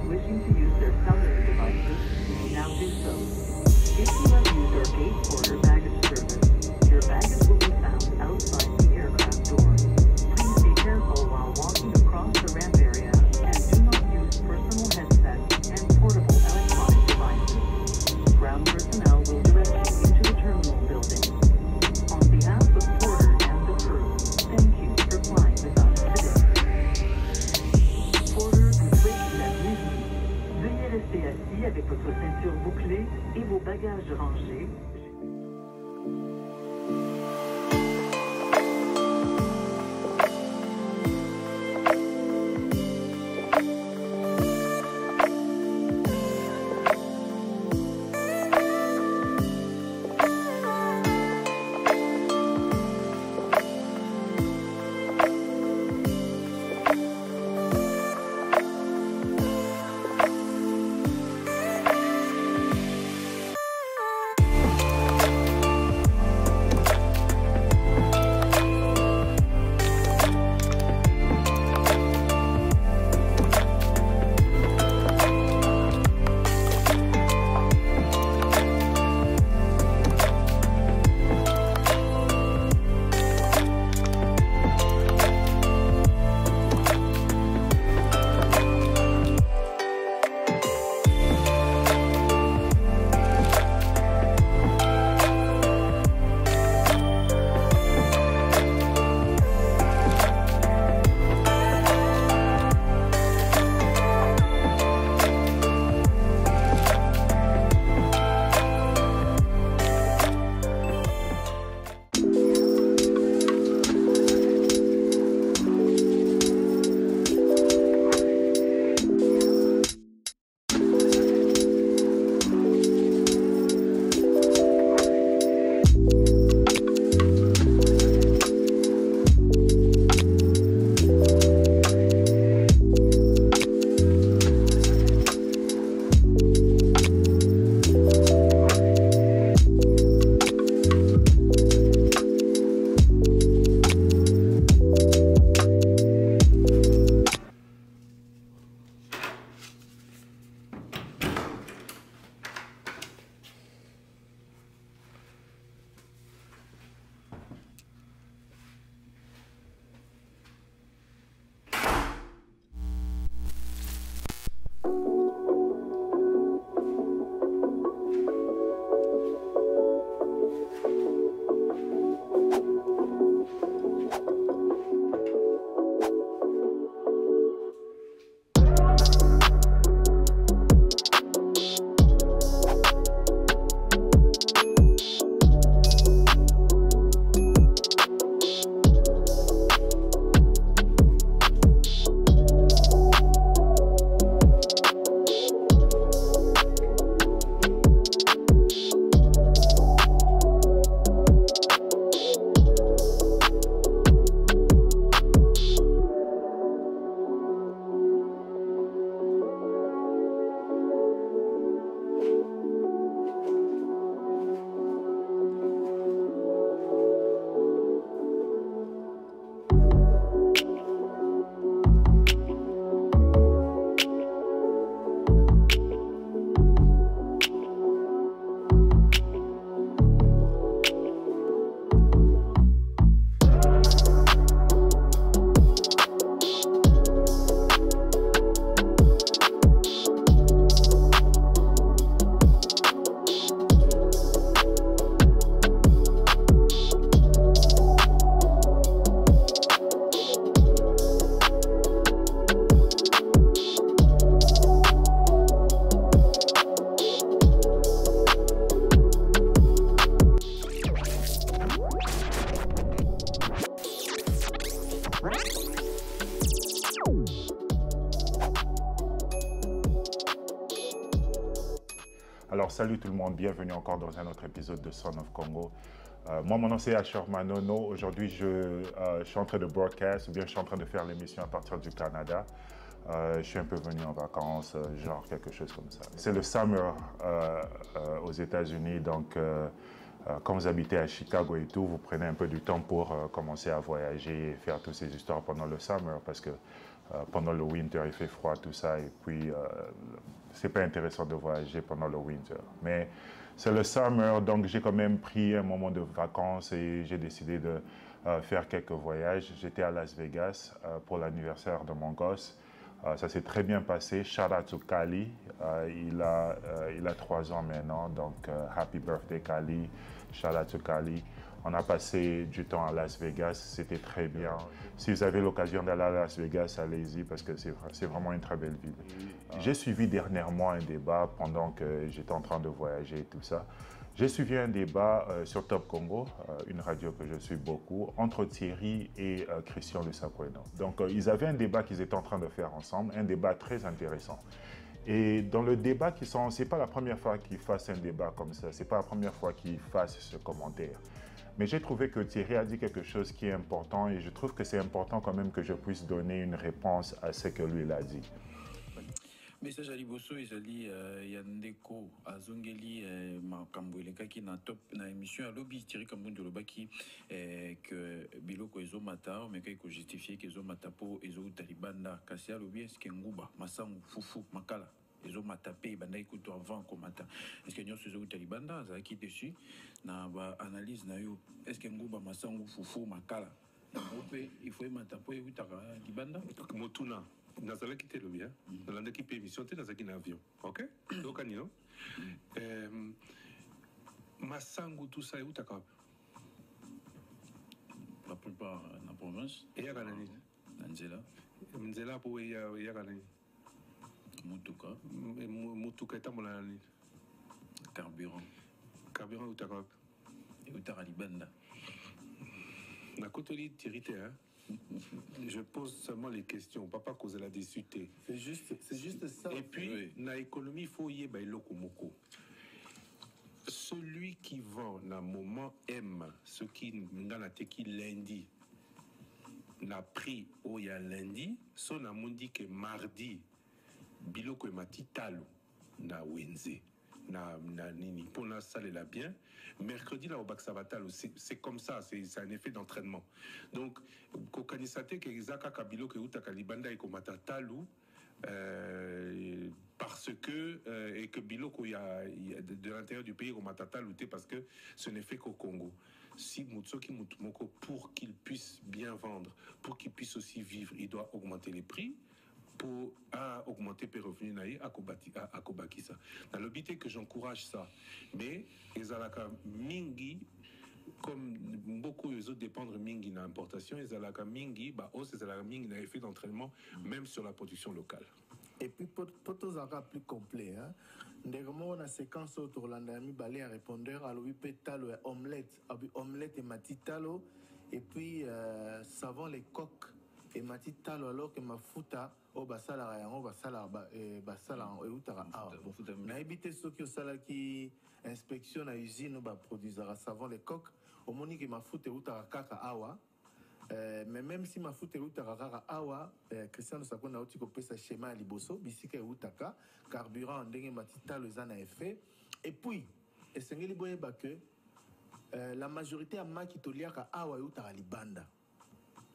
customers wishing to use their cellular devices may now do so. If you have used our gate porter baggage service, your baggage will be found outside the aircraft door. Please be careful while walking across the ramp area and do not use personal headsets and portable electronic devices. Ground personnel will direct you into the terminal building. On behalf of Porter and the crew, thank you for flying with us today. Porter vous souhaite la bienvenue. Veuillez rester assis avec votre ceinture bouclée et vos bagages rangés. Alors salut tout le monde, bienvenue encore dans un autre épisode de Son of Congo. Moi mon nom c'est Asher Manono. Aujourd'hui je suis en train de broadcast, ou bien je suis en train de faire l'émission à partir du Canada. Je suis un peu venu en vacances, genre quelque chose comme ça. C'est le summer aux États-Unis, donc quand vous habitez à Chicago et tout, vous prenez un peu du temps pour commencer à voyager et faire toutes ces histoires pendant le summer parce que pendant le winter, il fait froid, tout ça, et puis c'est pas intéressant de voyager pendant le winter. Mais c'est le summer, donc j'ai quand même pris un moment de vacances et j'ai décidé de faire quelques voyages. J'étais à Las Vegas pour l'anniversaire de mon gosse. Ça s'est très bien passé. Shout out to Kali. Il a 3 ans maintenant, donc happy birthday Kali. Shout out to Kali. On a passé du temps à Las Vegas, c'était très bien. Si vous avez l'occasion d'aller à Las Vegas, allez-y parce que c'est vraiment une très belle ville. J'ai suivi dernièrement un débat pendant que j'étais en train de voyager et tout ça. J'ai suivi un débat sur Top Congo, une radio que je suis beaucoup, entre Thierry et Christian Lusakweno. Donc ils avaient un débat qu'ils étaient en train de faire ensemble, un débat très intéressant. Et dans le débat c'est pas la première fois qu'ils fassent un débat comme ça, c'est pas la première fois qu'ils fassent ce commentaire. Mais j'ai trouvé que Thierry a dit quelque chose qui est important et je trouve que c'est important quand même que je puisse donner une réponse à ce que lui a dit. Message à Liboso, ezali Yandeko azongeli makambo elekaki na top na émission à lobby Thierry Kambundo lobaki que biloko ezomata mais ko justifier que ezomata po ezo talibanda kasi alobi est-ce que nguba masangu fufu makala ezomata pe banda ikuto avant komata est-ce que nyonso ezo talibanda azaki dessus na ba analyse na yo est-ce que nguba masangu fufu makala il faut mata po utaka libanda motuna nazalaki te lobi nalandaki mpe émission te nazalaki na avion ok okani no masangu tout ça eutaka wapi la plupart na province eyaka na nini na nzela po eyaka na nini mutuka etambola na nini carburant eutaka wapi eutaka libanda nakotoli Thierry te je pose seulement les questions, papa cause la discuter. C'est juste ça. Et puis, oui. Dans l'économie, il faut y aller lokomoko. Celui qui vend dans moment aime ce qui dans la teki lundi n'a pris au ya lundi, son amundi que mardi biloko e matitalo na wenze. Na nini pour la salle la bien mercredi là au bac savatal c'est comme ça c'est un effet d'entraînement donc kokanisate ke izaka kabilo ke utaka libanda iko matatalu parce que et que biloko il y a de l'intérieur du pays au matatalu parce que ce n'est fait qu'au Congo si Mutsoki Mutumoko pour qu'il puisse bien vendre pour qu'il puisse aussi vivre il doit augmenter les prix pour augmenter les revenus à Kobakisa. Dans le but que j'encourage ça, mais les alaka mingi comme beaucoup les autres dépendent mingi dans l'importation, les alaka mingi bah aussi les alaka mingi dans l'effet d'entraînement même sur la production locale. Et puis pour tous encore plus complet hein. Ndegamo na séquence autour l'andami balé à répondeur à l'ouïe pétalo omelette et matitalo et puis savon les coques et matitalo alors que ma futa au basala yango basala basala eutara na habité ceux qui sala qui inspection à usine ba produisera savon les coques au monique ma futa eutara kaka awa mais même si ma futa eutara kaka awa Christian Sakona oti ko pesa schéma liboso bisika eutaka carburant ndenge matitalo ezana effet et puis esengeli boye ba que la majorité a maki toliaka awa eutara libanda.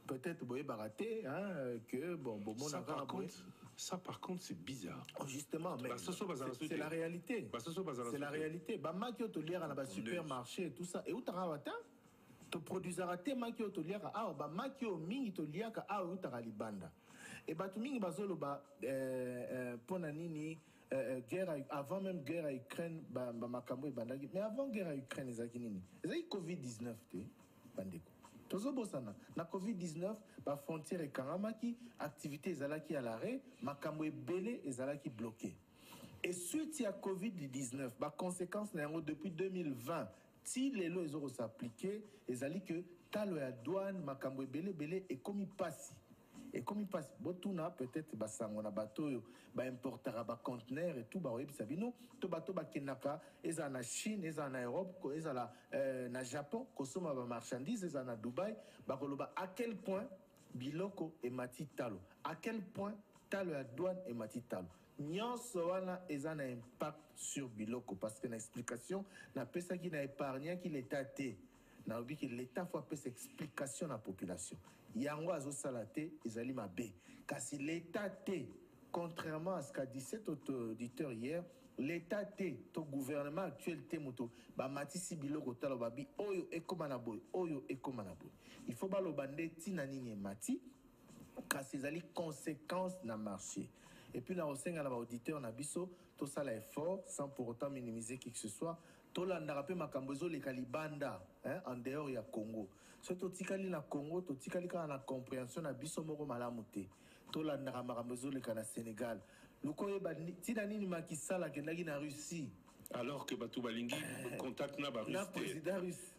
Peut-être boye baraté que bon ça par contre c'est bizarre. Oh, justement mais c'est la réalité. C'est la réalité. Ba maki to lire na supermarché et tout ça et où tara wata to produisera te maki to lire ba maki o mingi to lire ka où tara libanda. Et ba to mingi bazolo ba pona nini guerre avant même guerre à Ukraine ba makambo bandaki mais avant guerre à Ukraine ezaki nini? Ezaki Covid-19 te bandeko. Tozobosana na Covid-19 ba frontière et kangamaki activité ezalaki à l'arrêt makambo ebele ezalaki bloqué et suite à Covid-19 ba conséquence na yango depuis 2020 si les lois ezoro s'appliquer ezali que talo ya douane makambo ebele et comme il passe botuna peut-être basango na bato ba importera ba conteneur et tout ba web sabino to bato ba kenaka eza na Chine eza na Europe ko eza na Japon ko soma ba marchandises eza na Dubaï ba koloba à quel point biloko et matitalo à quel point talo ya douane et mati talo nyonso wana eza na impact sur biloko parce que na explication na pesa ki na épargne ki l'état te na obi que l'état faut apesa explication na population yango azosala te ezali mabe kasi l'état te contrairement à ce qu'a dit cet auditeur hier l'état te to gouvernement actuel te moto ba matisi biloko talo babi oyo ekoma na boy oyo ekoma na boy il faut baloba nde tina nini mati kasi ezali conséquence na marché et puis na osenga na ba auditeur na biso to sala effort sans pour autant minimiser qui que ce soit to landaka pe makambo ezoleka libanda en dehors ya Congo so to tikali na Congo to tikali kaka na compréhension na biso moko malamu te to landaka makambo ezoleka na Sénégal lukoyeba tina nini makisala kendaki na Russie alors que batou balingi contact na ba Russie na président russe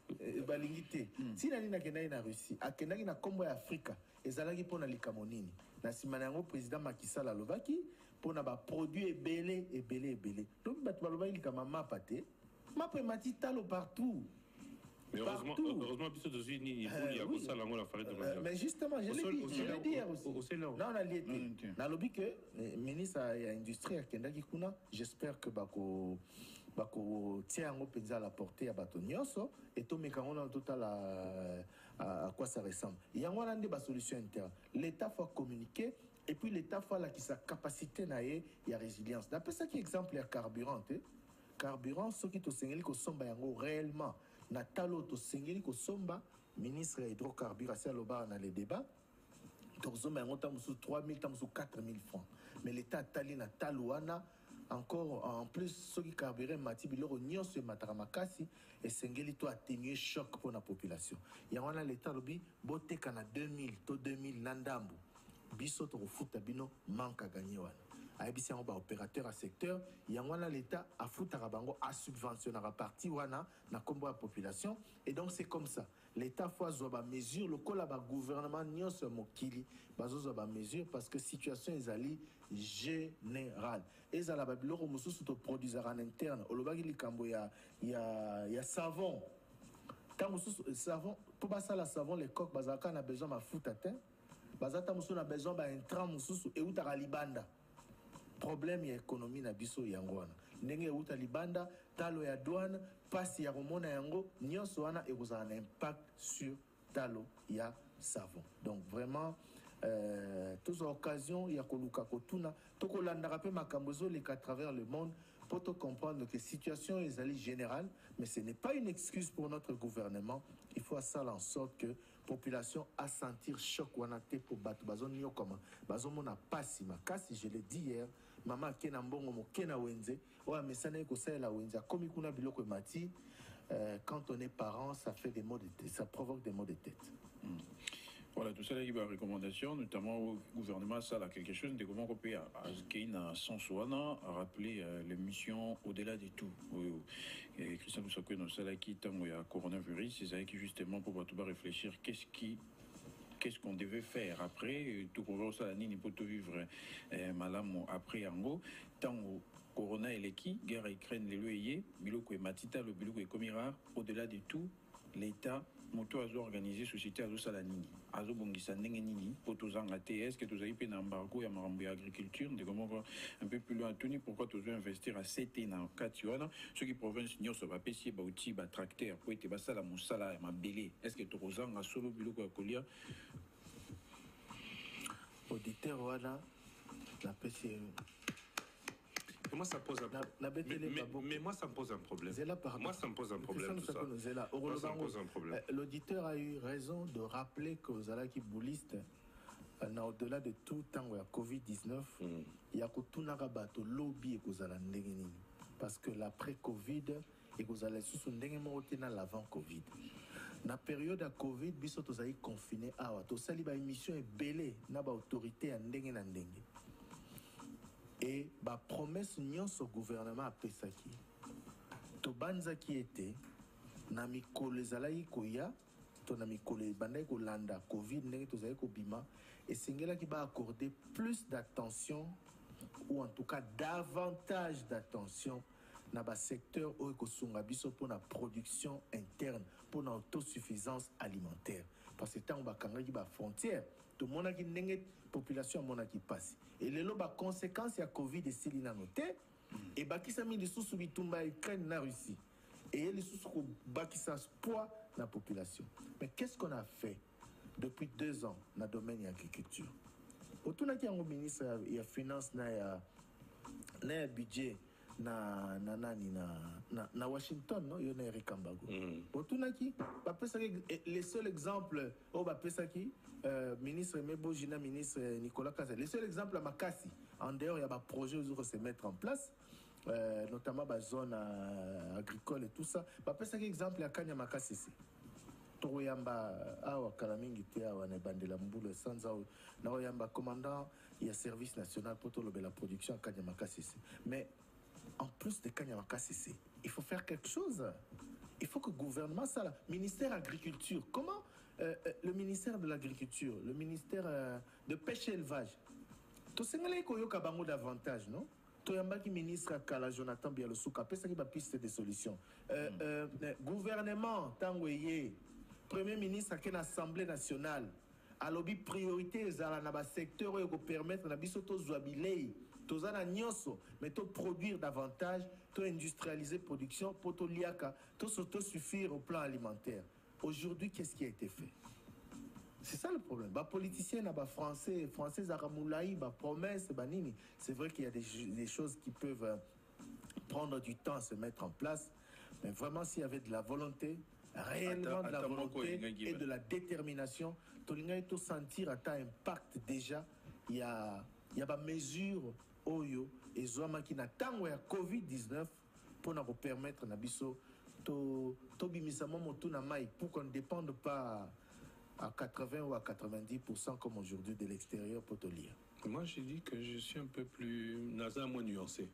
balingi te tina nini akendaki na Russie akendaki na kombo ya Afrika ezalaki mpona likambo nini na nsima na yango président makisala alobaki mpona baproduit ebele donc bato balobaki likama mapa te mapa emati talo partout. Mais heureusement, puisque tu suis ni il y a pour ça la farine de mais justement, je l'ai dit hier aussi. Non, on a lié. Dans le but que le ministre de l'Industrie a Kendaki Kuna, j'espère que Bako tient à la portée à Batonioso et tout mécanisme en total à quoi ça ressemble. Il y a une solution interne. L'État faut communiquer et puis l'État faut la qui sa capacité naie il y a résilience. D'après ça qui exemple il y a carburant, carburant ce qui te signale que somba yango réellement na talo to sengeli ko somba ministre ya hydrocarbures assez loba na les débats to somba yango ta musu 3000 ta musu 4000 francs mais l'état tali na talouana encore en plus ce qui carburant mati biloko nyonso matara makasi et sengeli to atténuer choc pour la population yango na l'état lobi boteka na 2000 to 2000 nandambu biso to futa bino manque à gagner wana ayebisi yango baopérateur à secteur yango wana l'état afutaka bango asubventionnaka parti wana na kombo ya population et donc c'est comme ça l'état faut azwa bamesure lokola bagouvernement nyonso ya mokili bazozwa bamesure parce que situation ezali générale ezala babiloko mosusu toproduisaka en interne olobaki likambo ya savon ntango mosusu savon mpo basala savon les coques bazalaka na besoin bafuta te bazata mosusu na besoin baintrant mosusu eutaka libanda problème ya économie na biso yango wana ndenge euta libanda talo ya douane pasi ya komona yango nyonso wana ekozala na impact sur talo ya savon donc vraiment tous occasion ya koluka kotuna tokolandaka mpe makambo ezoleka à travers le monde pour te comprendre que situation est générale mais ce n'est pas une excuse pour notre gouvernement il faut faire en sorte que population a sentir choc wana te pour bato bazoni yo comme bazomona pasi makasi je l'ai dit hier maman kena mbongo mokena wenze oya mesana ko sala wenze komi kuna biloko mati quand on est parent ça fait des maux de tête ça provoque des maux de tête. Voilà, tout ça là, il y a des recommandations, notamment au gouvernement, ça là, quelque chose de comment on peut à Sansouana rappeler les missions au-delà de tout. Christian Boussako, dans ça là, qui tant il y a coronavirus, c'est ça qui justement pour tout réfléchir, qu'est-ce qu'on devait faire après, tout qu'on ça la nini pour tout vivre malam après en gros, tant au corona et les qui, guerre à Ukraine, les loyers, biloko et matita, le biloko et comira, au-delà de tout, l'État moto azo organiser société azo sala nini azo bongisa ndenge nini pour tozanga te est-ce que tozali pe na embargo ya makambo ya agriculture de comment un peu plus loin tuni pourquoi tozo investir à CT na kati wana ceux qui province nyonso ba pesi ba outil ba tracteur pour ete basala musala ya mabele est-ce que tozanga solo biloko ya kolia auditeur wana la pesi. Moi, ça pose un mais moi, ça me pose un problème. Moi, ça me pose un problème. Moi, ça me pose un problème. L'auditeur a eu raison de rappeler que aux alaki boulistes, au-delà de tout temps, il y a Covid-19, il y a tout le lobby et parce que l'après-Covid, et que vous allez sous l'avant-Covid. Dans la période de Covid, biso tozali confiné awa to sali ba émission est belé na ba autorité ya ndenge na ndenge. Et ba promesse nyonso gouvernement a pesaki. To banza qui était na mikolo ezalaki koya to na mikolo bandai ko landa Covid ndenge tozali ko bima et singela qui va accorder plus d'attention ou en tout cas davantage d'attention dans le secteur où il pour la production interne, pour l'autosuffisance alimentaire. Parce que tant qu'on a des frontières, tout monde qui n'engage population mon qui passe et les loba conséquences ya Covid et si lina noté et bakisa mi les sous bitumba Ukraine na Russie et les sous bakisa poids la population. Mais qu'est-ce qu'on a fait depuis 2 ans dans le domaine de l'agriculture? Autour de un ministre de finance na budget na Washington non yo na Eric Kambago. Autour de les seuls exemples au Bapesaki ministre Mebo Jina ministre Nicolas Kaza. Les seuls exemples à Makassi en dehors il y a des projets où se mettre en place. Notamment la zone agricole et tout ça. Bapesaki exemple à Kanya Makassi. Toyamba awa kalamingi te awa na bandela mbulu sanza na oyamba commandant il y a service national pour tout la production à Kanyamaka CC. Mais en plus de Kanyamaka CC, il faut faire quelque chose. Il faut que le gouvernement ça là, ministère agriculture, comment le ministère de l'agriculture, le ministère de pêche et élevage. Tout sengale ko yoka bango davantage, non? Toyamba qui ministre Kala Jonathan Bialosuka, pesa qui ba piste de solutions. Gouvernement tangoye Premier ministre à l'Assemblée nationale a lobby priorité dans le secteur qui permettre à biso to zoabilei to zana nyoso mais to produire davantage, to industrialiser production pour to liaka, to s'autosuffire au plan alimentaire. Aujourd'hui, qu'est-ce qui a été fait? C'est ça le problème. Bah politiciens là, bah français Zaramoulaï, bah promesses, bah nini. C'est vrai qu'il y a des choses qui peuvent prendre du temps à se mettre en place, mais vraiment s'il y avait de la volonté, réellement de la volonté et de la détermination, Tolinga tout sentir à ta impact déjà. Il y a des mesures oyo et zoama qui n'attend ya Covid-19 pour nous permettre nabiso to bimisa moto na mai pour qu'on ne dépende pas à 80 ou à 90% comme aujourd'hui de l'extérieur pour te lire. Moi j'ai dit que je suis un peu plus NASA, moins nuancé.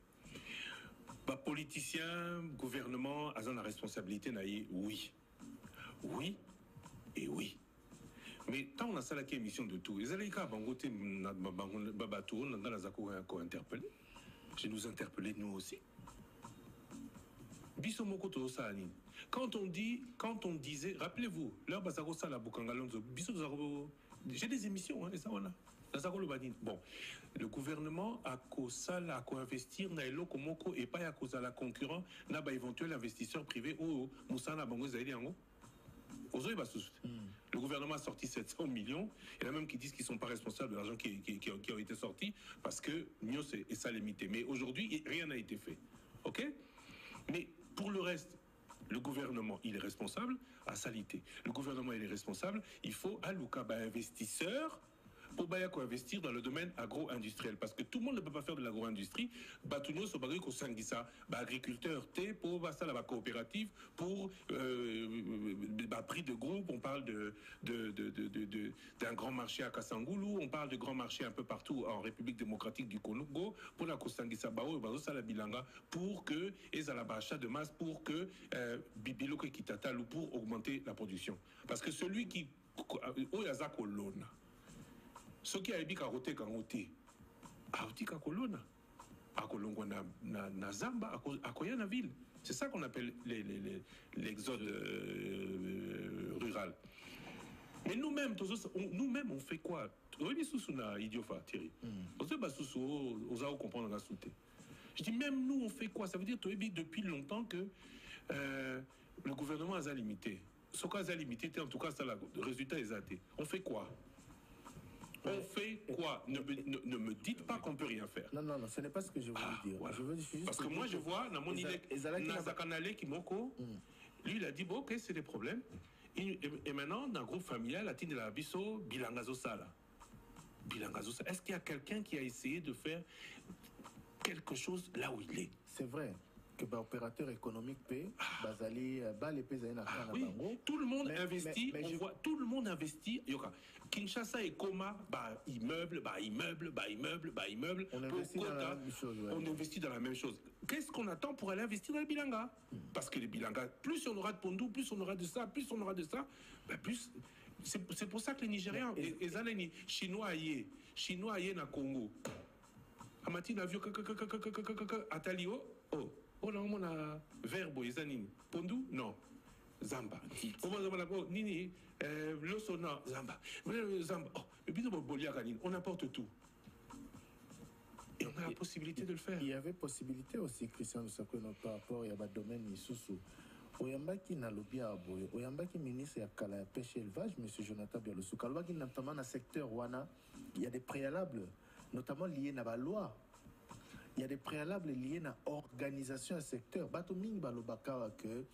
Pas politicien, gouvernement, a la responsabilité naïe, oui. Oui et oui. Mais tant on a ça la émission de tout, les Alaïka Bangote Babatou, on a la Zako interpellé. Je nous interpeller nous aussi. Bisomoko to Sani. Quand on disait, rappelez-vous, là Bazako Sala Bukangalonzo, Bisomoko, j'ai des émissions, hein, et ça voilà. Bon, le gouvernement a co-investir dans le Komoko et pas à cause de la concurrence, n'a pas éventuel investisseur privé ou Moussana Bango Zaïdi Ango. Le gouvernement a sorti 700 millions. Il y en a même qui disent qu'ils ne sont pas responsables de l'argent qui a été sorti parce que mieux c'est ça limité. Mais aujourd'hui, rien n'a été fait. OK? Mais pour le reste, le gouvernement, il est responsable à salité. Le gouvernement, il est responsable. Il faut à l'Ukaba investisseur pour investir dans le domaine agro-industriel. Parce que tout le monde ne peut pas faire de l'agro-industrie. Batunyo Sobagri Kosangisa, agriculteur T, pour la coopérative, pour prix de groupe, on parle d'un grand marché à Kassangoulou, on parle de grands marchés un peu partout en République démocratique du Congo, pour la Kosangisa Bao, la Bilanga, pour que, et à l'achat de masse, pour que Bibilo Kitata, pour augmenter la production. Parce que celui qui, Oyazako Lona, ce qui a été caroté quand on était à Kolona, à Kolongo na Zamba, à Koyana ville. C'est ça qu'on appelle l'exode rural. Mais nous-mêmes, on fait quoi? Je dis même nous, on fait quoi? Ça veut dire depuis longtemps que le gouvernement a limité. Ce cas a limité, en tout cas, ça, le résultat est athée. On fait quoi? On fait quoi? Ne me dites pas qu'on ne peut rien faire. Non, ce n'est pas ce que je voulais dire. Voilà. Je veux juste parce que moi, je vois, dans mon idée, Nazakanale Kimoko, lui, il a dit, bon, ok, c'est des problèmes. Et maintenant, dans le groupe familial, la Tine de la Bisso, Bilangazosala. Bilangazosala. Est-ce qu'il y a quelqu'un qui a essayé de faire quelque chose là où il est? C'est vrai que l'opérateur économique paie, oui, tout le monde investit, tout le monde investit. Kinshasa et Koma, immeuble. On investit dans la même chose. Ouais. On investit dans la même chose. Qu'est-ce qu'on attend pour aller investir dans les Bilanga? Parce que les Bilanga, plus on aura de Pondou, plus on aura de ça, plus. C'est pour ça que les Nigériens, les Alani, Chinois na Congo. Amati na vieux Atalio, on a verbo, Zanini. Pondou, non. Zamba. Nini, Losona, Zamba. Zamba. Oh, On apporte tout. Et on a la possibilité de le faire. Il y avait possibilité aussi, Christian Lusakono, par rapport à domaine Isusu. Oyambaki na lobia aboye, oyambaki ministre ya kala ya pêche et élevage, M. Jonathan Bialosu, kalobaki notamment dans le secteur wana, il y a des préalables, notamment liés à la loi. Il y a des préalables liés à l'organisation du secteur. Bateau mingi balobaka que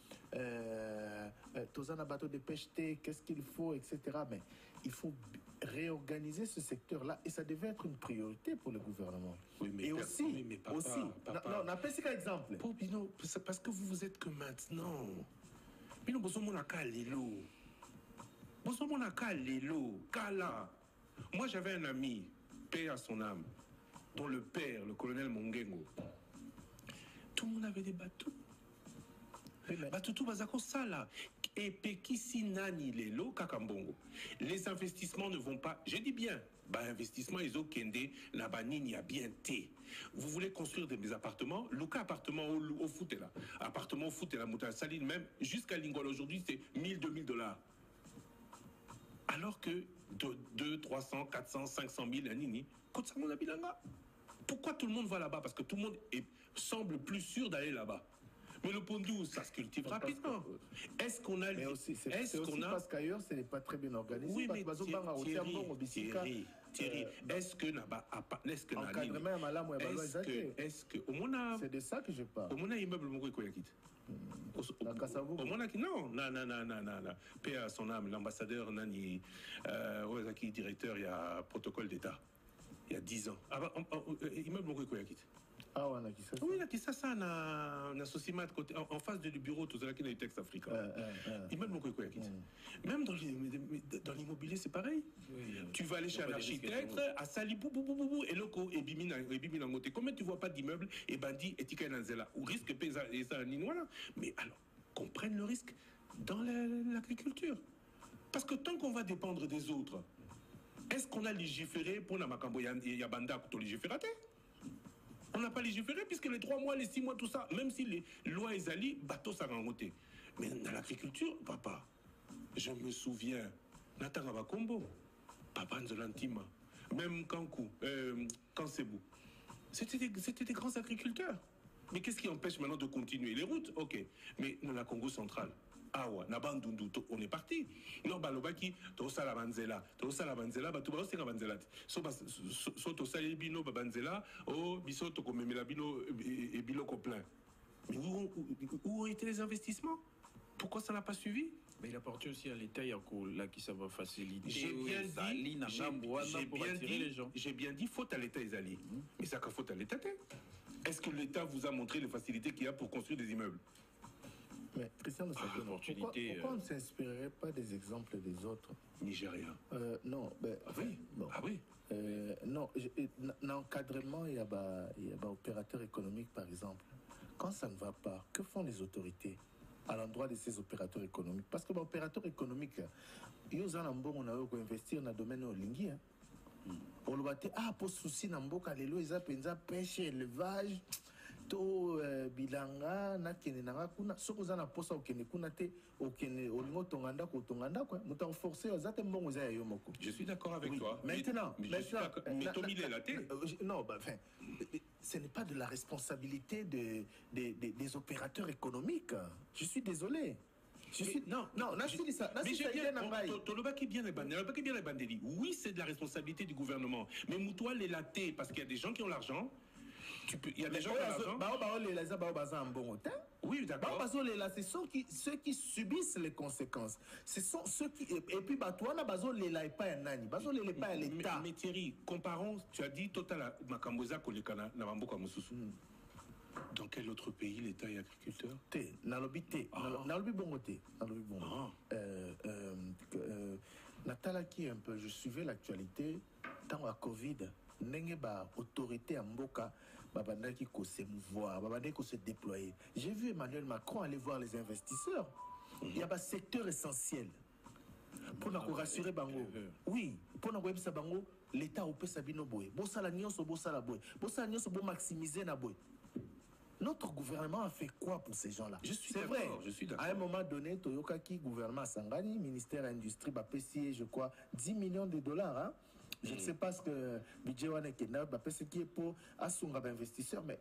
tozana bateau de pêche, qu'est-ce qu'il faut, etc. Mais il faut réorganiser ce secteur-là et ça devait être une priorité pour le gouvernement. Oui, mais et aussi, papa. on appelle ça exemple. Pour Bino, parce que vous êtes que maintenant. Bino, vous êtes kalelo. Vous êtes kalelo, kala. Moi, j'avais un ami, paix à son âme, dont le père, le colonel Mongengo, tout le monde avait des bateaux. Bateau bazako sala. Et Pekisi Nani Lelo Kakambongo. Les investissements ne vont pas, je dis bien, investissement ils ont kende, nabanini a bien té. Vous voulez construire des appartements, Luka appartement au foot là. Appartement au foot et la moutarde saline, même jusqu'à Lingol aujourd'hui, c'est 1000, 2000 $. Alors que 2, 300, 400, 500 000 anini, pourquoi tout le monde va là-bas? Parce que tout le monde semble plus sûr d'aller là-bas. Mais le pondou, ça se cultive rapidement. Est-ce qu'on a... Mais aussi, c'est aussi parce qu'ailleurs, ce n'est pas très bien organisé. Oui, mais Thierry, est-ce que c'est de ça que je parle. Au moins, immeuble, non. Paix à son âme, l'ambassadeur Nani, directeur, il y a protocole d'État. Il y a 10 ans. Immeuble, ah ouais, ça. Oui, là, ça, ça, na Sosimat, en face du bureau, tout ça, qui est le texte africain. Même dans l'immobilier, c'est pareil. Oui, tu vas aller chez un architecte, à Sali, et loco, et Bimina Ngote. Comment tu vois pas d'immeuble, et bandit, et Tika Nanzela, ou risque, et ça, voilà. Mais alors, qu'on prenne le risque dans l'agriculture. Parce que tant qu'on va dépendre des autres, est-ce qu'on a légiféré pour la Makambo Yabanda, pour légiférer? On n'a pas légiféré puisque les 3 mois, les 6 mois, tout ça, même si les lois Ezali, bateau ça rengoté. Mais dans l'agriculture, papa, je me souviens, Nathan Abakombo, Papa Nzolantima, même Kankou, Kansebou, c'était des grands agriculteurs. Mais qu'est-ce qui empêche maintenant de continuer? Les routes, ok. Mais dans la Congo centrale, ah ouais, on est parti. Non, balobaki, tosa la banzela, batuba c'est la banzela. So tosa bino banzela, oh bisoto comme la bino et biloko plein. Mais où ont été les investissements? Pourquoi ça n'a pas suivi? Mais il apporte aussi à l'État, là qui ça va faciliter. J'ai bien dit faute à l'État Ezali. Mais ça qu'a faute à l'État. Est-ce que l'État vous a montré les facilités qu'il y a pour construire des immeubles? Mais Christian, pourquoi on ne s'inspirerait pas des exemples des autres? Nigériens. Non, ben, oui. Bon. Ah oui. Non, l'encadrement, il y a opérateurs économiques, par exemple. Quand ça ne va pas, que font les autorités à l'endroit de ces opérateurs économiques? Parce que l'opérateur économique, ils ont investir dans le domaine de l'ingui. On le voit, pour souci, dans le ils ont pêche, élevage. To bilanga na kene na kuna soko za na posa okene kuna te okene olingo tonganda ko tonganda quoi muta forcer azate mbongo za yo moko. Je suis d'accord avec toi. Maintenant, non, enfin, ce n'est pas de la responsabilité des opérateurs économiques. Je suis désolé. Oui, c'est de la responsabilité du gouvernement. Mais Moutoua les laté parce qu'il y a des gens qui ont l'argent. Il y a des gens qui ont l'argent. Oui, d'accord. C'est ceux qui subissent les conséquences. Ce sont ceux qui. Et puis, mais Thierry, comparons, tu as dit total Makamboza Kolekana, Namamboka Moussousou. Dans quel autre pays l'État est agriculteur? Natalaki un peu, je suivais l'actualité tant à Covid. N'engeba autorité à Mboka, babandaki ko se mouvoir, babandaki ko se déployer. J'ai vu Emmanuel Macron aller voir les investisseurs. Il y a un secteur essentiel. Pour nous rassurer bango. Oui, pour nous dire bango, l'État au Sabino boy. Bossala nyonso bossala boy. Bossala nyonso bo maximiser na boy. Notre gouvernement a fait quoi pour ces gens-là? C'est vrai. Je suis d'accord. À un moment donné, Toyoka qui gouvernement Sangani, ministère de l'Industrie, je crois 10 millions de dollars. Hein? Je ne sais pas ce que budget wana kena ce qui est pour asunga investisseurs, mais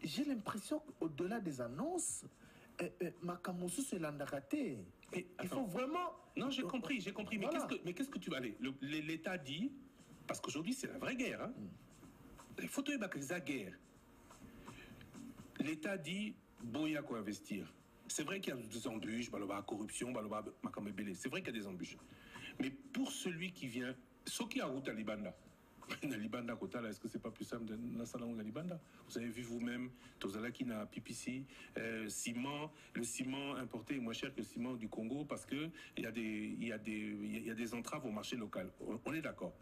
j'ai l'impression qu'au-delà des annonces, Makamosu c'est l'andaraté. Il faut vraiment. Non, j'ai compris. Mais voilà. Qu'est-ce que tu vas aller? L'État dit, parce qu'aujourd'hui c'est la vraie guerre. Hein? Il faut que la guerre. L'État dit, boya quoi investir. C'est vrai qu'il y a des embûches, la corruption, c'est vrai qu'il y a des embûches. Mais pour celui qui vient, ce qui a route à Libanda, est-ce que c'est pas plus simple de la salon à Libanda? Vous avez vu vous-même, Tozalaki na PPC, ciment, le ciment importé est moins cher que le ciment du Congo parce que il y a des entraves au marché local. On est d'accord.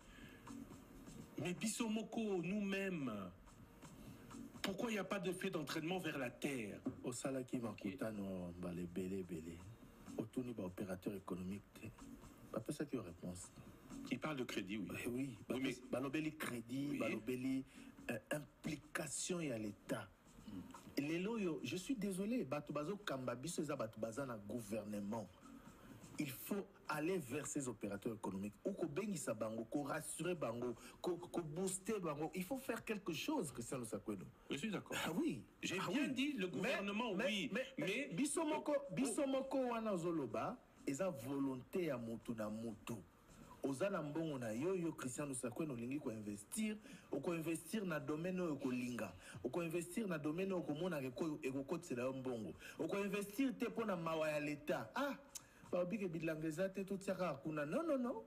Mais Bissomoko, nous-mêmes, pourquoi il n'y a pas de fait d'entraînement vers la terre? Au Salaki Makutano, les belé. Autour des opérateurs économiques, pas ça qui est réponse. Il parle de crédit, oui. Oui, mais balobeli crédit, balobeli implication à l'État. Je suis désolé, Batubazo Kambabiso eza Batubaza na gouvernement. Il faut aller vers ces opérateurs économiques. Ou ko bengisa bango, ko rassurer bango, ko booster bango. Il faut faire quelque chose, Christian Lusakweno. Je suis d'accord. Ah oui. J'ai bien dit le gouvernement, mais Bisomoko wana zoloba, eza volonté à mutu na mutu. Ozana mbongo na yo Christian Lusakweno lingi ko investir na domaine ko linga ko investir na domaine ko mona ko kotsela mbongo ko investir te pona mawa ya l'État ba bige bidlangeza te tout tiaka kuna non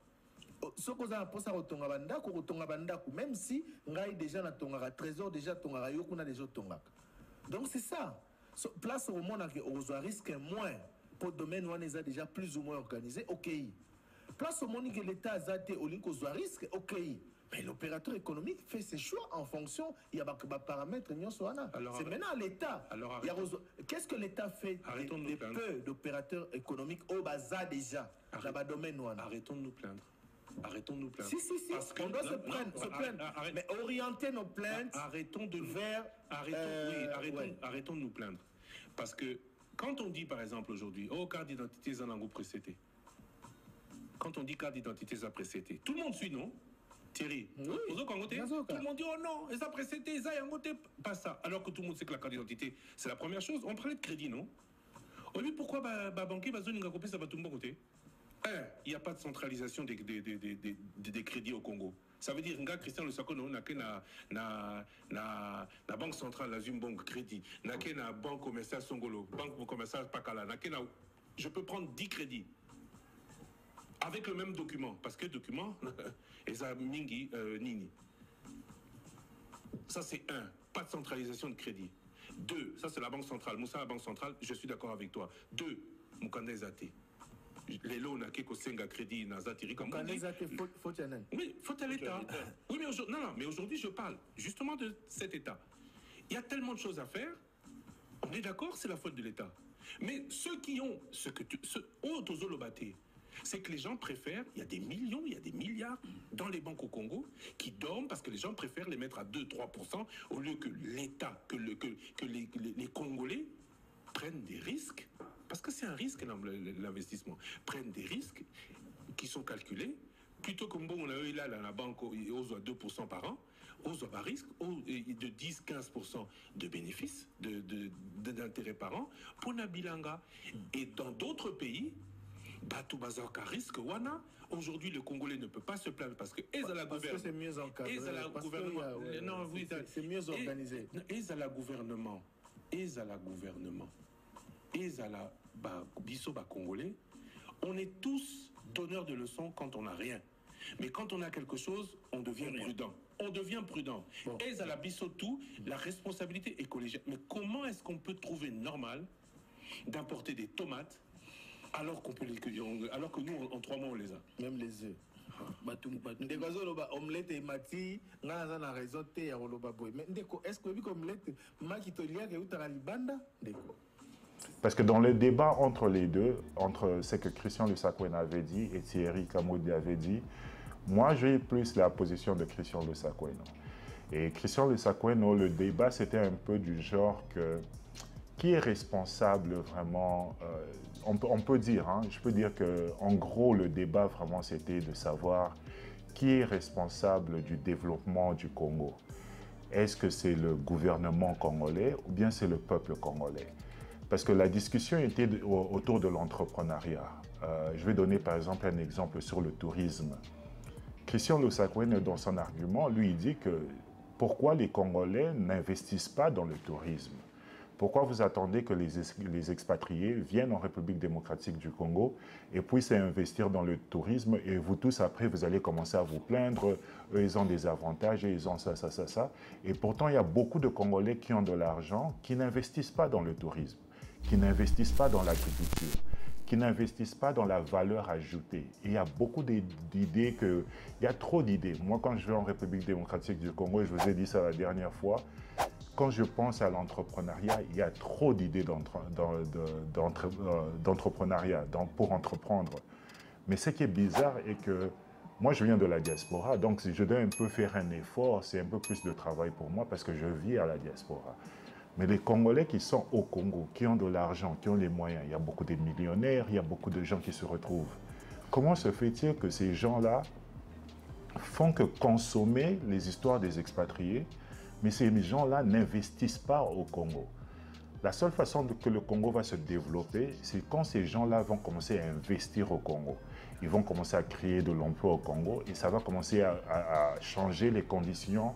soko za posa kotonga bandako même si ngai déjà na tonga trésor déjà tonga yo kuna déjà tonga. Donc c'est ça, place au monde que aux risque moins pour domaine où on est déjà plus ou moins organisé. OK. Place au monde que l'État a zate au link aux risques, ok. Mais l'opérateur économique fait ses choix en fonction, il y a des paramètres. C'est maintenant l'État. Qu'est-ce que l'État fait des peu d'opérateurs économiques au bazar déjà dans le domaine? Arrêtons de nous plaindre. Si. Parce on doit se plaindre. Mais orienter nos plaintes arrêtons de nous plaindre. Parce que quand on dit par exemple aujourd'hui, carte d'identité Zanango précédé. Quand on dit carte d'identité, ça précédé. Tout le monde suit, non? Thierry, oui, tout le monde dit, oh non, ça précédé, ça y a pas ça. Alors que tout le monde sait que la carte d'identité, c'est la première chose. On parlait de crédit, non? On dit pourquoi banquier va zone ngakopé ça va tout le monde côté? Il n'y a pas de centralisation des crédits au Congo. Ça veut dire que Christian Lusakweno n'a na banque centrale, la Banque crédit, n'a na banque commerciale Songolo, banque commerciale Pakala, je peux prendre 10 crédits. Avec le même document, parce que le document, est mingi nini. Ça c'est 1, pas de centralisation de crédit. 2, ça c'est la banque centrale. Moussa, la banque centrale, je suis d'accord avec toi. 2, Moukanda Zate. Les lots n'a qu'au senga crédit n'a zatiri comme Moukanda Zate, faut oui, faut à l'État. Oui, mais aujourd'hui je parle justement de cet État. Il y a tellement de choses à faire. On est d'accord, c'est la faute de l'État. Mais ceux qui ont c'est que les gens préfèrent, il y a des millions, il y a des milliards dans les banques au Congo qui dorment parce que les gens préfèrent les mettre à 2-3% au lieu que l'État, que les Congolais prennent des risques, parce que c'est un risque l'investissement, prennent des risques qui sont calculés, plutôt que bon, on a eu là la banque aux 2% par an, aux risque de 10-15% de bénéfices, d'intérêt par an, pour Nabilanga. Et dans d'autres pays, Batou Bazarka risque Wana. Aujourd'hui, le Congolais ne peut pas se plaindre parce que c'est mieux encadré. C'est mieux organisé. À la gouvernement. Biso Congolais. On est tous donneurs de leçons quand on n'a rien. Mais quand on a quelque chose, on devient prudent. Bon. Et à la Biso tout, la responsabilité est collégiale. Mais comment est-ce qu'on peut trouver normal d'importer des tomates alors que nous, en 3 mois, on les a. Même les œufs. Omelette et mati, na raison te ya oloba boy. Mais est-ce que vous omelette makitolia ke utara libanda? Parce que dans le débat entre les deux, entre ce que Christian Lusakweno avait dit et Thierry Kamodi avait dit, moi j'ai plus la position de Christian Lusakweno. Et Christian Lusakweno, le débat c'était un peu du genre que qui est responsable vraiment, on peut dire, je peux dire qu'en gros le débat vraiment c'était de savoir qui est responsable du développement du Congo? Est-ce que c'est le gouvernement congolais ou bien c'est le peuple congolais? Parce que la discussion était autour de l'entrepreneuriat. Je vais donner par exemple un exemple sur le tourisme. Christian Lusakwen, dans son argument, lui, il dit que pourquoi les Congolais n'investissent pas dans le tourisme? Pourquoi vous attendez que les expatriés viennent en République démocratique du Congo et puissent investir dans le tourisme et vous tous, après, vous allez commencer à vous plaindre, eux, ils ont des avantages et ils ont ça, ça, ça, ça. Et pourtant, il y a beaucoup de Congolais qui ont de l'argent, qui n'investissent pas dans le tourisme, qui n'investissent pas dans l'agriculture, qui n'investissent pas dans la valeur ajoutée. Et il y a beaucoup d'idées, il y a trop d'idées. Moi, quand je vais en République démocratique du Congo, et je vous ai dit ça la dernière fois, quand je pense à l'entrepreneuriat, il y a trop d'idées d'entrepreneuriat, pour entreprendre. Mais ce qui est bizarre est que moi, je viens de la diaspora, donc si je dois un peu faire un effort, c'est un peu plus de travail pour moi parce que je vis à la diaspora. Mais les Congolais qui sont au Congo, qui ont de l'argent, qui ont les moyens, il y a beaucoup de millionnaires, il y a beaucoup de gens qui se retrouvent. Comment se fait-il que ces gens-là font que consommer les histoires des expatriés, mais ces gens-là n'investissent pas au Congo? La seule façon que le Congo va se développer, c'est quand ces gens-là vont commencer à investir au Congo. Ils vont commencer à créer de l'emploi au Congo et ça va commencer à changer les conditions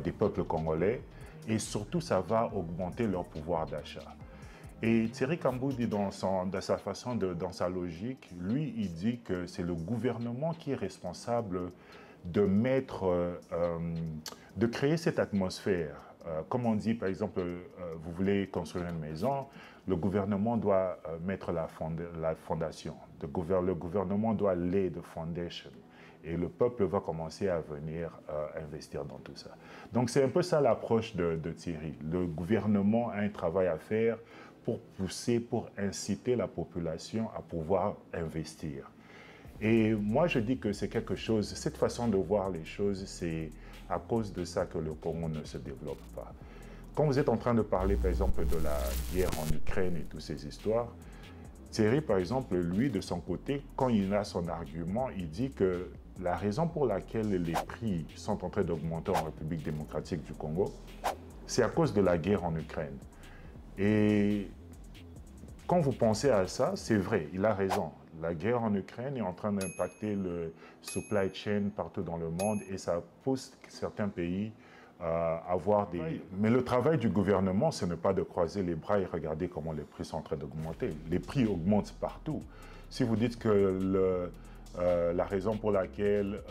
des peuples congolais et surtout, ça va augmenter leur pouvoir d'achat. Et Thierry Kamboudi, dans sa façon, dans sa logique, lui, il dit que c'est le gouvernement qui est responsable de de créer cette atmosphère. Comme on dit, par exemple, vous voulez construire une maison, le gouvernement doit mettre la fondation. Le gouvernement doit lay the foundation. Et le peuple va commencer à venir investir dans tout ça. Donc c'est un peu ça l'approche de Thierry. Le gouvernement a un travail à faire pour pousser, pour inciter la population à pouvoir investir. Et moi, je dis que c'est quelque chose, cette façon de voir les choses, c'est à cause de ça que le Congo ne se développe pas. Quand vous êtes en train de parler, par exemple, de la guerre en Ukraine et toutes ces histoires, Thierry, par exemple, lui, de son côté, quand il a son argument, il dit que la raison pour laquelle les prix sont en train d'augmenter en République démocratique du Congo, c'est à cause de la guerre en Ukraine. Et quand vous pensez à ça, c'est vrai, il a raison. La guerre en Ukraine est en train d'impacter le supply chain partout dans le monde et ça pousse certains pays à avoir des... Mais le travail du gouvernement, ce n'est pas de croiser les bras et regarder comment les prix sont en train d'augmenter. Les prix augmentent partout. Si vous dites que la raison pour laquelle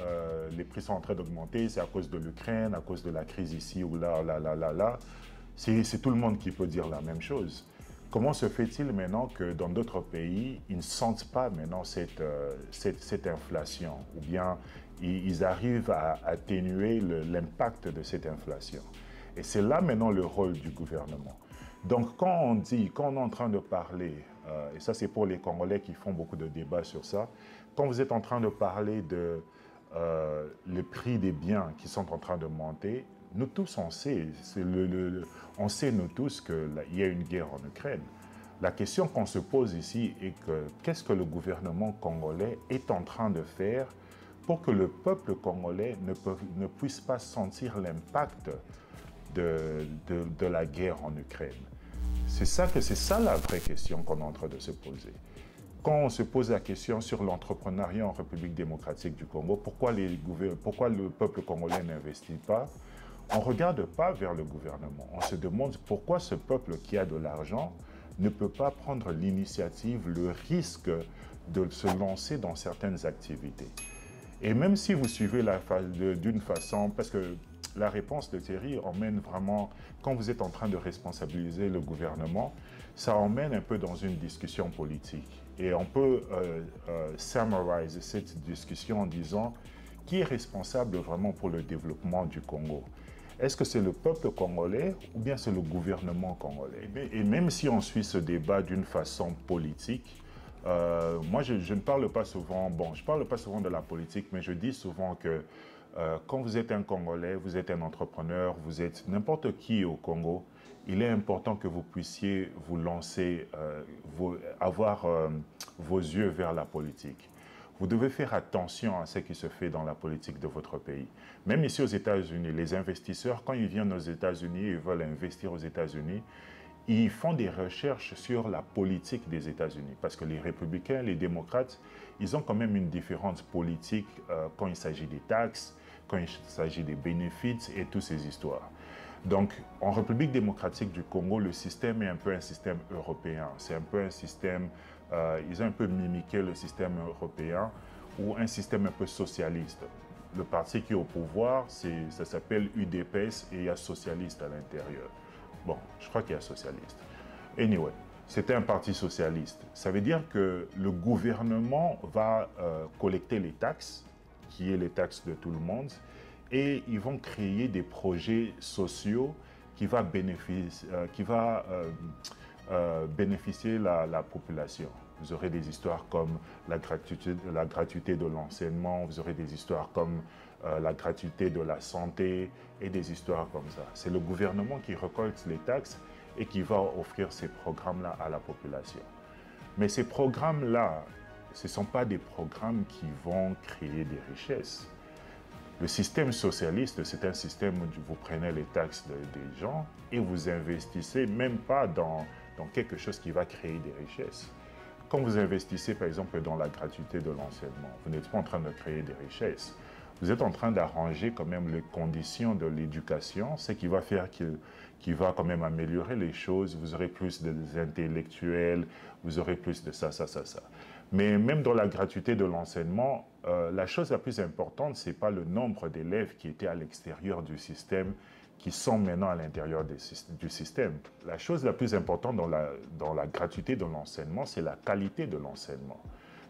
les prix sont en train d'augmenter, c'est à cause de l'Ukraine, à cause de la crise ici ou là, c'est tout le monde qui peut dire la même chose. Comment se fait-il maintenant que dans d'autres pays, ils ne sentent pas maintenant cette inflation ou bien ils arrivent à atténuer l'impact de cette inflation? Et c'est là maintenant le rôle du gouvernement. Donc quand on est en train de parler, et ça c'est pour les Congolais qui font beaucoup de débats sur ça, quand vous êtes en train de parler de le prix des biens qui sont en train de monter, nous tous on sait, on sait nous tous qu'il y a une guerre en Ukraine. La question qu'on se pose ici est que qu'est-ce que le gouvernement congolais est en train de faire pour que le peuple congolais ne puisse pas sentir l'impact de la guerre en Ukraine? C'est ça la vraie question qu'on est en train de se poser. Quand on se pose la question sur l'entrepreneuriat en République démocratique du Congo, pourquoi le peuple congolais n'investit pas? On ne regarde pas vers le gouvernement. On se demande pourquoi ce peuple qui a de l'argent ne peut pas prendre l'initiative, le risque de se lancer dans certaines activités. Et même si vous suivez d'une façon, parce que la réponse de Thierry emmène vraiment, quand vous êtes en train de responsabiliser le gouvernement, ça emmène un peu dans une discussion politique. Et on peut summariser cette discussion en disant qui est responsable vraiment pour le développement du Congo? Est-ce que c'est le peuple congolais ou bien c'est le gouvernement congolais? Et même si on suit ce débat d'une façon politique, moi je ne parle pas souvent, je ne parle pas souvent de la politique, mais je dis souvent que quand vous êtes un Congolais, vous êtes un entrepreneur, vous êtes n'importe qui au Congo, il est important que vous puissiez vous lancer, avoir vos yeux vers la politique. vous devez faire attention à ce qui se fait dans la politique de votre pays. Même ici aux États-Unis, les investisseurs, quand ils viennent aux États-Unis et veulent investir aux États-Unis, ils font des recherches sur la politique des États-Unis. Parce que les républicains, les démocrates, ils ont quand même une différence politique quand il s'agit des taxes, quand il s'agit des bénéfices et toutes ces histoires. Donc, en République démocratique du Congo, le système est un peu un système européen. C'est un peu un système, ils ont un peu mimiqué le système européen ou un système un peu socialiste. Le parti qui est au pouvoir, ça s'appelle UDPS et il y a socialiste à l'intérieur. Bon, je crois qu'il y a socialiste. Anyway, c'était un parti socialiste. Ça veut dire que le gouvernement va collecter les taxes, qui est les taxes de tout le monde, et ils vont créer des projets sociaux qui va bénéficier la population. Vous aurez des histoires comme la gratuité de l'enseignement, vous aurez des histoires comme la gratuité de la santé et des histoires comme ça. C'est le gouvernement qui récolte les taxes et qui va offrir ces programmes-là à la population. Mais ces programmes-là, ce ne sont pas des programmes qui vont créer des richesses. Le système socialiste, c'est un système où vous prenez les taxes des gens et vous investissez même pas dans quelque chose qui va créer des richesses. Quand vous investissez, par exemple, dans la gratuité de l'enseignement, vous n'êtes pas en train de créer des richesses. Vous êtes en train d'arranger quand même les conditions de l'éducation, ce qui va faire qui va quand même améliorer les choses. Vous aurez plus d'intellectuels, vous aurez plus de ça. Mais même dans la gratuité de l'enseignement, la chose la plus importante, ce n'est pas le nombre d'élèves qui étaient à l'extérieur du système, qui sont maintenant à l'intérieur du système. La chose la plus importante dans la gratuité de l'enseignement, c'est la qualité de l'enseignement.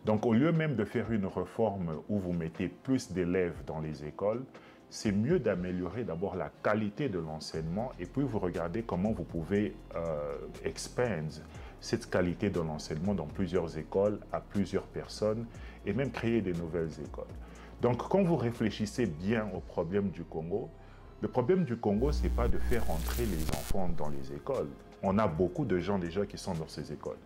Donc, au lieu même de faire une réforme où vous mettez plus d'élèves dans les écoles, c'est mieux d'améliorer d'abord la qualité de l'enseignement et puis vous regardez comment vous pouvez expandre cette qualité de l'enseignement dans plusieurs écoles, à plusieurs personnes et même créer des nouvelles écoles. Donc, quand vous réfléchissez bien au problème du Congo, le problème du Congo, ce n'est pas de faire entrer les enfants dans les écoles. On a beaucoup de gens déjà qui sont dans ces écoles.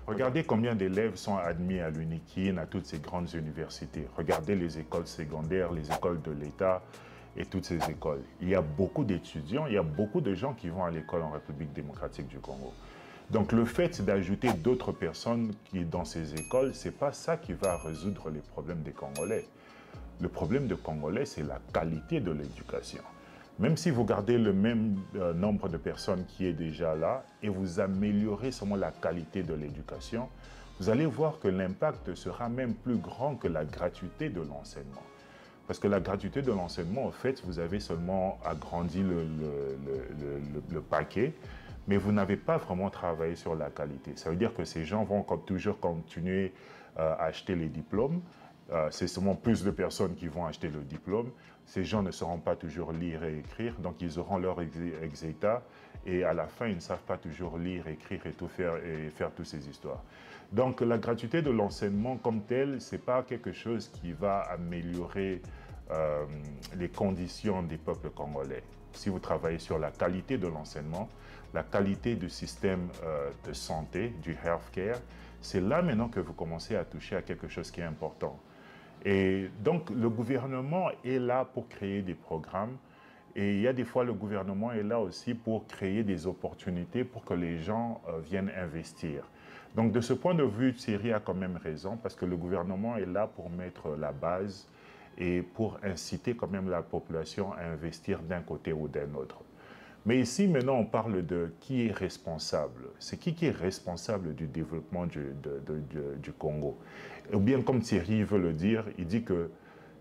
Regardez combien d'élèves sont admis à l'UNIKIN, à toutes ces grandes universités. Regardez les écoles secondaires, les écoles de l'État et toutes ces écoles. Il y a beaucoup d'étudiants, il y a beaucoup de gens qui vont à l'école en République démocratique du Congo. Donc le fait d'ajouter d'autres personnes qui sont dans ces écoles, ce n'est pas ça qui va résoudre les problèmes des Congolais. Le problème des Congolais, c'est la qualité de l'éducation. Même si vous gardez le même nombre de personnes qui est déjà là et vous améliorez seulement la qualité de l'éducation, vous allez voir que l'impact sera même plus grand que la gratuité de l'enseignement. Parce que la gratuité de l'enseignement, en fait, vous avez seulement agrandi le paquet, mais vous n'avez pas vraiment travaillé sur la qualité. Ça veut dire que ces gens vont toujours continuer à acheter les diplômes. C'est seulement plus de personnes qui vont acheter le diplôme. Ces gens ne sauront pas toujours lire et écrire, donc ils auront leur exéta et à la fin, ils ne savent pas toujours lire, écrire et tout faire toutes ces histoires. Donc la gratuité de l'enseignement comme tel, ce n'est pas quelque chose qui va améliorer les conditions des peuples congolais. Si vous travaillez sur la qualité de l'enseignement, la qualité du système de santé, du healthcare, c'est là maintenant que vous commencez à toucher à quelque chose qui est important. Et donc, le gouvernement est là pour créer des programmes et il y a des fois, le gouvernement est là aussi pour créer des opportunités pour que les gens viennent investir. Donc, de ce point de vue, Thierry a quand même raison parce que le gouvernement est là pour mettre la base et pour inciter quand même la population à investir d'un côté ou d'un autre. Mais ici, maintenant, on parle de qui est responsable. C'est qui est responsable du développement du Congo. Ou bien, comme Thierry veut le dire, il dit que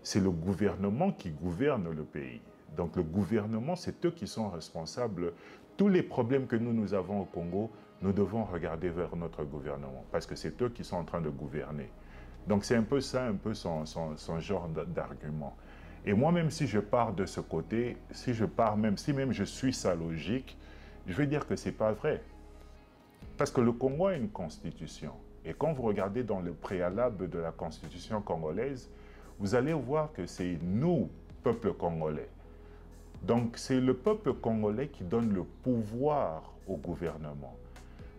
c'est le gouvernement qui gouverne le pays. Donc, le gouvernement, c'est eux qui sont responsables. Tous les problèmes que nous avons au Congo, nous devons regarder vers notre gouvernement parce que c'est eux qui sont en train de gouverner. Donc, c'est un peu ça, un peu son genre d'argument. Et moi, même si je pars de ce côté, si même je suis sa logique, je vais dire que ce n'est pas vrai. Parce que le Congo a une constitution. Et quand vous regardez dans le préalable de la constitution congolaise, vous allez voir que c'est nous, peuple congolais. Donc, c'est le peuple congolais qui donne le pouvoir au gouvernement.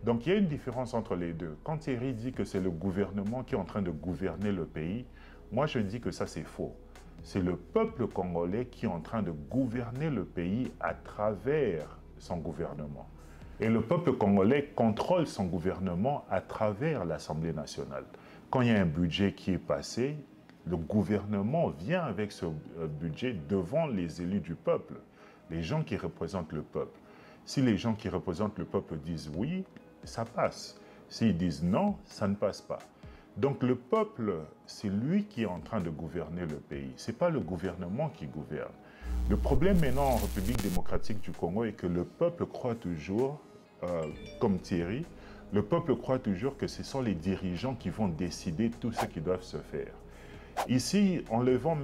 Donc, il y a une différence entre les deux. Quand Thierry dit que c'est le gouvernement qui est en train de gouverner le pays, Moi, je dis que ça, c'est faux. C'est le peuple congolais qui est en train de gouverner le pays à travers son gouvernement. Et le peuple congolais contrôle son gouvernement à travers l'Assemblée nationale. Quand il y a un budget qui est passé, le gouvernement vient avec ce budget devant les élus du peuple, les gens qui représentent le peuple. Si les gens qui représentent le peuple disent oui, ça passe. S'ils disent non, ça ne passe pas. Donc le peuple, c'est lui qui est en train de gouverner le pays. Ce n'est pas le gouvernement qui gouverne. Le problème maintenant en République démocratique du Congo est que le peuple croit toujours, comme Thierry, le peuple croit toujours que ce sont les dirigeants qui vont décider tout ce qui doit se faire. Ici, enlevant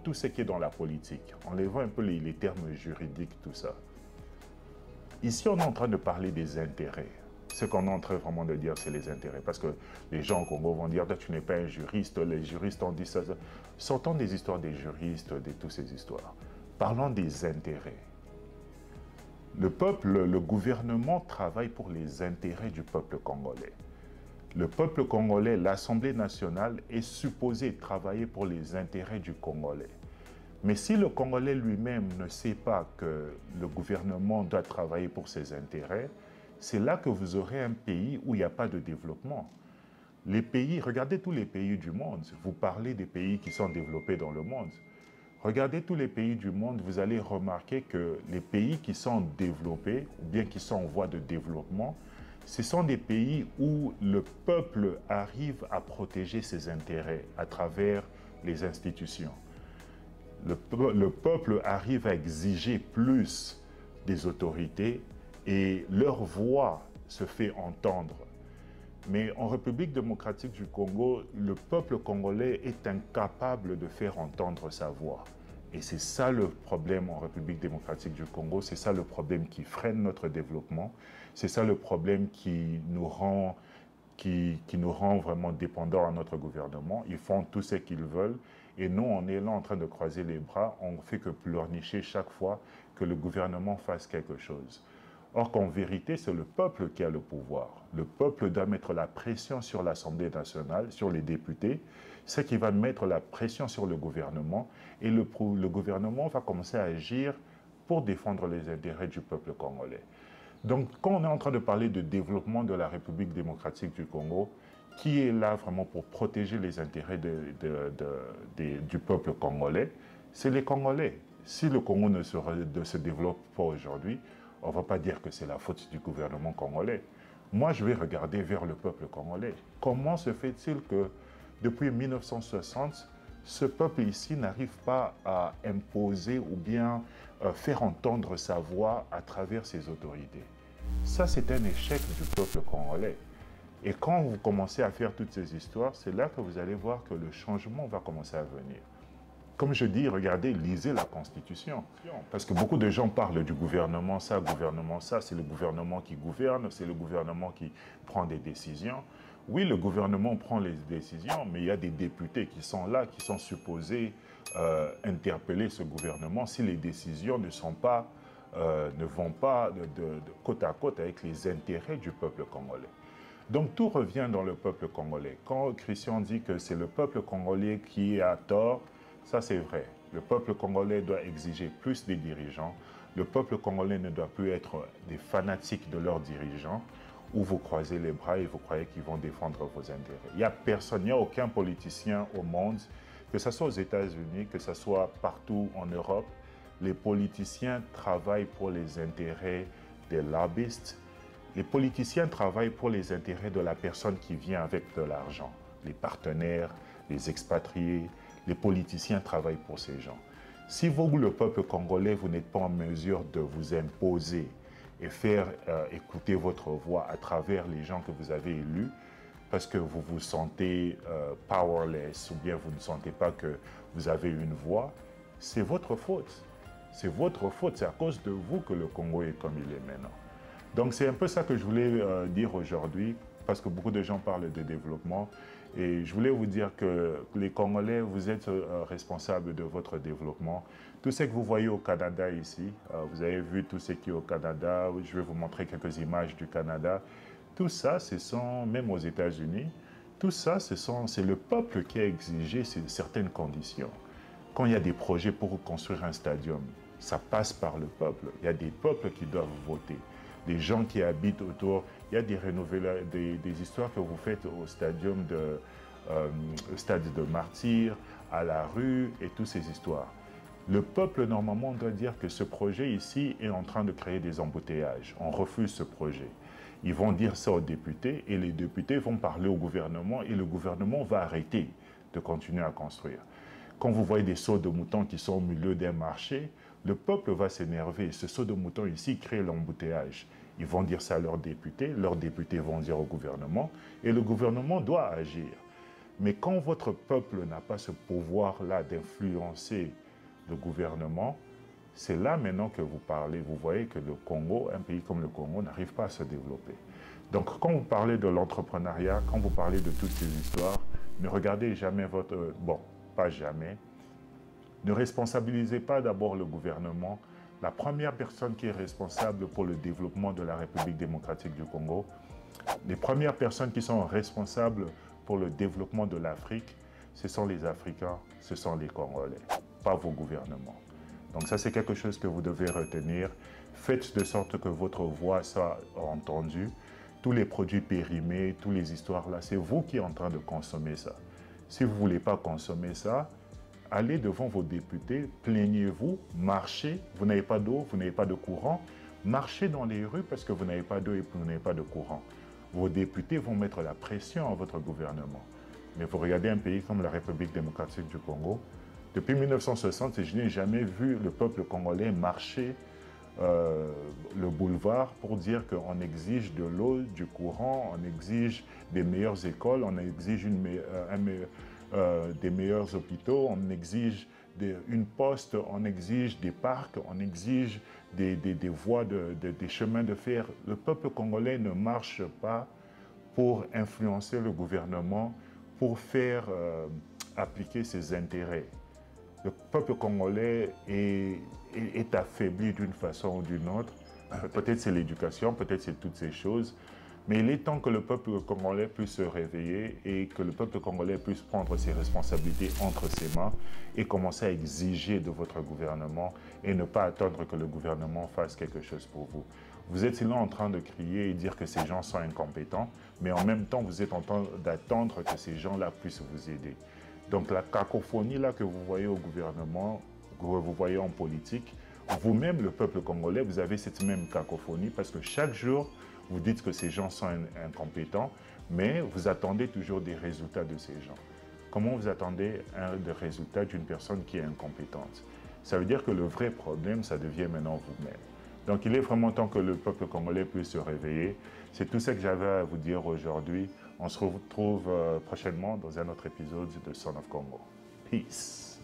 tout ce qui est dans la politique, enlevant un peu les termes juridiques, tout ça. Ici, on est en train de parler des intérêts. Ce qu'on est en train vraiment de dire, c'est les intérêts. Parce que les gens au Congo vont dire, tu n'es pas un juriste, les juristes ont dit ça. Sortons des histoires des juristes, de toutes ces histoires. Parlons des intérêts. Le peuple, le gouvernement travaille pour les intérêts du peuple congolais. Le peuple congolais, l'Assemblée nationale, est supposé travailler pour les intérêts du Congolais. Mais si le Congolais lui-même ne sait pas que le gouvernement doit travailler pour ses intérêts, c'est là que vous aurez un pays où il n'y a pas de développement. Les pays, regardez tous les pays du monde. Vous parlez des pays qui sont développés dans le monde. Regardez tous les pays du monde, vous allez remarquer que les pays qui sont développés, ou bien qui sont en voie de développement, ce sont des pays où le peuple arrive à protéger ses intérêts à travers les institutions. Le peuple arrive à exiger plus des autorités et leur voix se fait entendre. Mais en République démocratique du Congo, le peuple congolais est incapable de faire entendre sa voix. Et c'est ça le problème en République démocratique du Congo, c'est ça le problème qui freine notre développement, c'est ça le problème qui nous rend vraiment dépendants à notre gouvernement. Ils font tout ce qu'ils veulent et nous, on est là en train de croiser les bras, on ne fait que pleurnicher chaque fois que le gouvernement fasse quelque chose. Or qu'en vérité, c'est le peuple qui a le pouvoir. Le peuple doit mettre la pression sur l'Assemblée nationale, sur les députés, ce qui va mettre la pression sur le gouvernement et le gouvernement va commencer à agir pour défendre les intérêts du peuple congolais. Donc, quand on est en train de parler de développement de la République démocratique du Congo, qui est là vraiment pour protéger les intérêts du peuple congolais, c'est les Congolais. Si le Congo ne se développe pas aujourd'hui, on ne va pas dire que c'est la faute du gouvernement congolais. Moi, je vais regarder vers le peuple congolais. Comment se fait-il que depuis 1960, ce peuple ici n'arrive pas à imposer ou bien faire entendre sa voix à travers ses autorités? Ça, c'est un échec du peuple congolais. Et quand vous commencez à faire toutes ces histoires, c'est là que vous allez voir que le changement va commencer à venir. Comme je dis, regardez, lisez la Constitution. Parce que beaucoup de gens parlent du gouvernement, ça, c'est le gouvernement qui gouverne, c'est le gouvernement qui prend des décisions. Oui, le gouvernement prend les décisions, mais il y a des députés qui sont là, qui sont supposés interpeller ce gouvernement si les décisions ne vont pas de côte à côte avec les intérêts du peuple congolais. Donc tout revient dans le peuple congolais. Quand Christian dit que c'est le peuple congolais qui a tort, ça c'est vrai. Le peuple congolais doit exiger plus des dirigeants. Le peuple congolais ne doit plus être des fanatiques de leurs dirigeants où vous croisez les bras et vous croyez qu'ils vont défendre vos intérêts. Il n'y a personne, il n'y a aucun politicien au monde, que ce soit aux États-Unis, que ce soit partout en Europe, les politiciens travaillent pour les intérêts des lobbyistes. Les politiciens travaillent pour les intérêts de la personne qui vient avec de l'argent. Les partenaires, les expatriés, les politiciens travaillent pour ces gens. Si vous, le peuple congolais, vous n'êtes pas en mesure de vous imposer et faire écouter votre voix à travers les gens que vous avez élus, parce que vous vous sentez powerless ou bien vous ne sentez pas que vous avez une voix, c'est votre faute. C'est votre faute, c'est à cause de vous que le Congo est comme il est maintenant. Donc c'est un peu ça que je voulais dire aujourd'hui, parce que beaucoup de gens parlent de développement. Et je voulais vous dire que les Congolais, vous êtes responsables de votre développement. Tout ce que vous voyez au Canada ici, vous avez vu tout ce qui est au Canada, je vais vous montrer quelques images du Canada. Tout ça, ce sont, même aux États-Unis, Tout ça, c'est le peuple qui a exigé certaines conditions. Quand il y a des projets pour construire un stadium, ça passe par le peuple. Il y a des peuples qui doivent voter. Des gens qui habitent autour. Il y a des histoires que vous faites au stade de Martyrs, à la rue et toutes ces histoires. Le peuple, normalement, doit dire que ce projet ici est en train de créer des embouteillages. On refuse ce projet. Ils vont dire ça aux députés et les députés vont parler au gouvernement et le gouvernement va arrêter de continuer à construire. Quand vous voyez des sauts de moutons qui sont au milieu d'un marché, le peuple va s'énerver. Ce saut de moutons ici crée l'embouteillage. Ils vont dire ça à leurs députés vont dire au gouvernement et le gouvernement doit agir. Mais quand votre peuple n'a pas ce pouvoir-là d'influencer le gouvernement, c'est là maintenant que vous parlez. Vous voyez que le Congo, un pays comme le Congo, n'arrive pas à se développer. Donc quand vous parlez de l'entrepreneuriat, quand vous parlez de toutes ces histoires, ne regardez jamais votre... Bon, pas jamais. Ne responsabilisez pas d'abord le gouvernement. La première personne qui est responsable pour le développement de la République démocratique du Congo, les premières personnes qui sont responsables pour le développement de l'Afrique, ce sont les Africains, ce sont les Congolais, pas vos gouvernements. Donc ça, c'est quelque chose que vous devez retenir. Faites de sorte que votre voix soit entendue. Tous les produits périmés, toutes les histoires là, c'est vous qui êtes en train de consommer ça. Si vous ne voulez pas consommer ça, allez devant vos députés, plaignez-vous, marchez. Vous n'avez pas d'eau, vous n'avez pas de courant. Marchez dans les rues parce que vous n'avez pas d'eau et vous n'avez pas de courant. Vos députés vont mettre la pression à votre gouvernement. Mais vous regardez un pays comme la République démocratique du Congo, depuis 1960, je n'ai jamais vu le peuple congolais marcher le boulevard pour dire qu'on exige de l'eau, du courant, on exige des meilleures écoles, on exige des meilleurs hôpitaux, on exige une poste, on exige des parcs, on exige des voies, des chemins de fer. Le peuple congolais ne marche pas pour influencer le gouvernement, pour faire appliquer ses intérêts. Le peuple congolais est affaibli d'une façon ou d'une autre. Peut-être c'est l'éducation, peut-être c'est toutes ces choses. Mais il est temps que le peuple congolais puisse se réveiller et que le peuple congolais puisse prendre ses responsabilités entre ses mains et commencer à exiger de votre gouvernement et ne pas attendre que le gouvernement fasse quelque chose pour vous. Vous êtes sinon en train de crier et dire que ces gens sont incompétents, mais en même temps, vous êtes en train d'attendre que ces gens-là puissent vous aider. Donc la cacophonie là que vous voyez au gouvernement, que vous voyez en politique, vous-même, le peuple congolais, vous avez cette même cacophonie parce que chaque jour, vous dites que ces gens sont incompétents, mais vous attendez toujours des résultats de ces gens. Comment vous attendez des résultats d'une personne qui est incompétente? Ça veut dire que le vrai problème, ça devient maintenant vous-même. Donc il est vraiment temps que le peuple congolais puisse se réveiller. C'est tout ça que j'avais à vous dire aujourd'hui. On se retrouve prochainement dans un autre épisode de Son of Congo. Peace.